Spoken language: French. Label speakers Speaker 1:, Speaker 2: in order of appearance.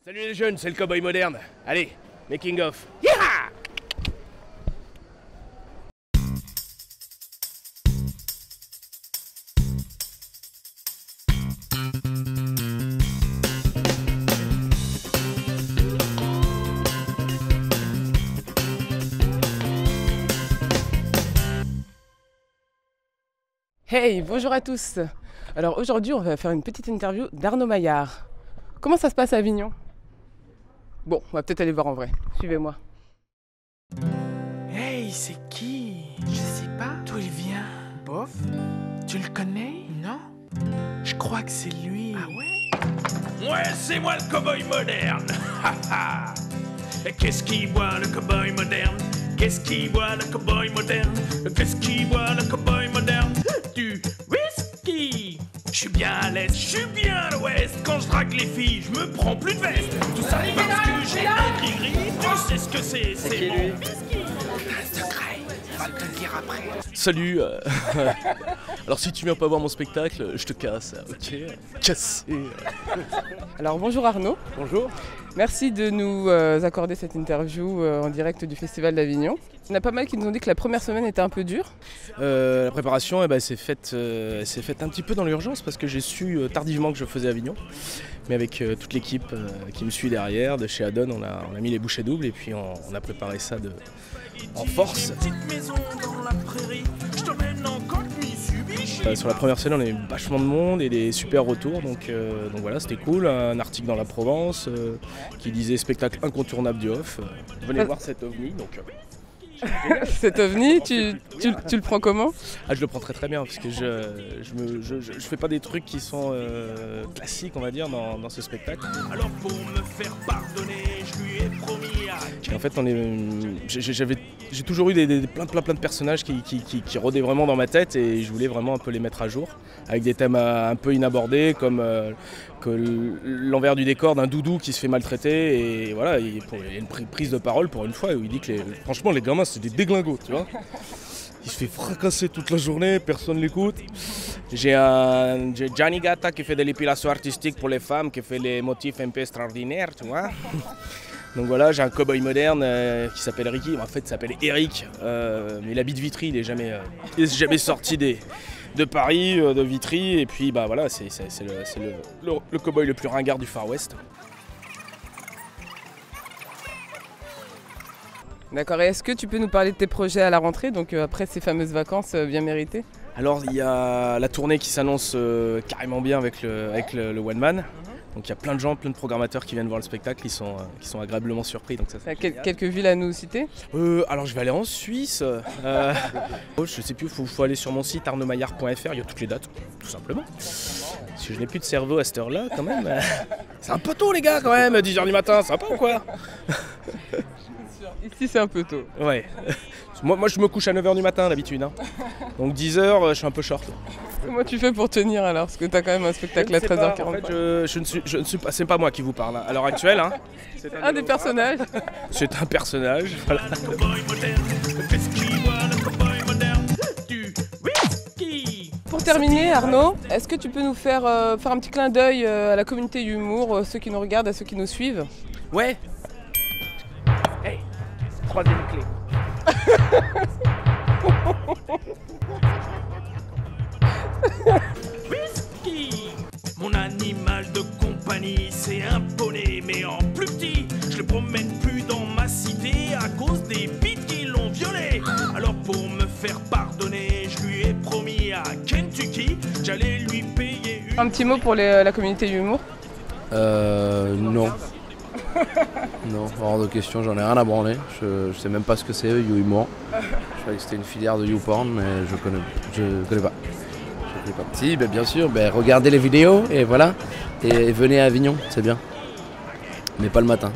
Speaker 1: Salut les jeunes, c'est le cowboy moderne. Allez, making of. Yeah!
Speaker 2: Hey, bonjour à tous. Alors aujourd'hui, on va faire une petite interview d'Arnaud Maillard. Comment ça se passe à Avignon? Bon, on va peut-être aller voir en vrai. Suivez-moi.
Speaker 3: Hey, c'est qui? Je sais pas. D'où il vient? Bof? Tu le connais? Non? Je crois que c'est lui. Ah ouais?
Speaker 4: Ouais, c'est moi le cow-boy moderne. Et qu'est-ce qu'il boit le cow-boy moderne? Qu'est-ce qu'il boit le cow-boy moderne? Qu'est-ce qu'il boit le cow-boy moderne? Du whisky. Je suis bien à l'est, je suis bien à l'ouest. Quand je drague les filles, je me prends plus de veste. Tout ça parce que j'ai un gris-gris. Tu sais ce que c'est mon whisky.
Speaker 3: Secret, il va te le dire après.
Speaker 1: Salut. Alors si tu viens pas voir mon spectacle, je te casse, ok? Cassé.
Speaker 2: Alors bonjour Arnaud.
Speaker 1: Bonjour.
Speaker 2: Merci de nous accorder cette interview en direct du Festival d'Avignon. Il y en a pas mal qui nous ont dit que la première semaine était un peu dure.
Speaker 1: La préparation s'est faite un petit peu dans l'urgence parce que j'ai su tardivement que je faisais Avignon. Mais avec toute l'équipe qui me suit derrière, de chez Adon, on a mis les bouchées doubles et puis on a préparé ça en force.
Speaker 4: Petite maison dans la prairie, je t'emmène encore Mitsubishi.
Speaker 1: Sur la première scène, on a eu vachement de monde et des super retours, donc voilà, c'était cool. Un article dans la Provence qui disait spectacle incontournable du off. Venez voir cet ovni. Donc,
Speaker 2: Cet ovni, tu le prends comment?
Speaker 1: je le prends très très bien parce que je fais pas des trucs qui sont classiques, on va dire, dans ce spectacle.
Speaker 4: Alors pour me faire pardonner, je lui ai promis à...
Speaker 1: Et en fait, j'ai toujours eu plein de personnages qui rôdaient vraiment dans ma tête et je voulais vraiment un peu les mettre à jour avec des thèmes un peu inabordés comme que l'envers du décor d'un doudou qui se fait maltraiter et voilà, il y a une prise de parole pour une fois où il dit que franchement les gamins c'est des déglingos, tu vois. Il se fait fracasser toute la journée, personne l'écoute. J'ai Gianni Gatta qui fait de l'épilation artistique pour les femmes, qui fait les motifs un peu extraordinaires, tu vois. Donc voilà, j'ai un cow-boy moderne qui s'appelle Ricky, en fait il s'appelle Eric, mais il habite Vitry, il est jamais sorti de Paris, de Vitry, et puis bah voilà, c'est le cow-boy le plus ringard du Far West.
Speaker 2: D'accord, et est-ce que tu peux nous parler de tes projets à la rentrée, donc après ces fameuses vacances bien méritées?
Speaker 1: Alors il y a la tournée qui s'annonce carrément bien avec le One Man. Donc il y a plein de gens, plein de programmateurs qui viennent voir le spectacle, qui sont agréablement surpris. Donc ça,
Speaker 2: Quelques villes à nous citer?
Speaker 1: Alors je vais aller en Suisse. Je sais plus, faut aller sur mon site arnaudmaillard.fr, il y a toutes les dates, tout simplement. Parce que je n'ai plus de cerveau à cette heure-là quand même. C'est un peu tôt les gars quand même, 10h du matin, sympa ou quoi?
Speaker 2: Ici c'est un peu tôt.
Speaker 1: Ouais. Moi je me couche à 9h du matin d'habitude. Hein. Donc 10h, je suis un peu short.
Speaker 2: Comment tu fais pour tenir alors? Parce que tu as quand même un spectacle à 13h40.
Speaker 1: En fait, je ne suis pas, c'est pas moi qui vous parle hein. À l'heure actuelle. Hein.
Speaker 2: C'est un des personnages.
Speaker 1: C'est un personnage, voilà.
Speaker 4: Le cow-boy moderne, qu'est-ce qu'il boit le cow-boy moderne? Du whisky.
Speaker 2: Pour terminer, Arnaud, est-ce que tu peux nous faire un petit clin d'œil à la communauté humour, ceux qui nous regardent, à ceux qui nous suivent?
Speaker 1: Ouais. Hey, troisième clé.
Speaker 4: Whisky. Mon animal de compagnie, c'est un poney, mais en plus petit. Je le promène plus dans ma cité à cause des bites qui l'ont violé. Alors pour me faire pardonner, je lui ai promis à Kentucky, j'allais lui payer une...
Speaker 2: Un petit mot pour la communauté humour?
Speaker 5: Non. Non, hors de question, j'en ai rien à branler. Je sais même pas ce que c'est, YouHumor. Je croyais que c'était une filière de YouPorn, mais je connais pas. Je connais pas. Si, bien sûr, regardez les vidéos et voilà. Et venez à Avignon, c'est bien. Mais pas le matin.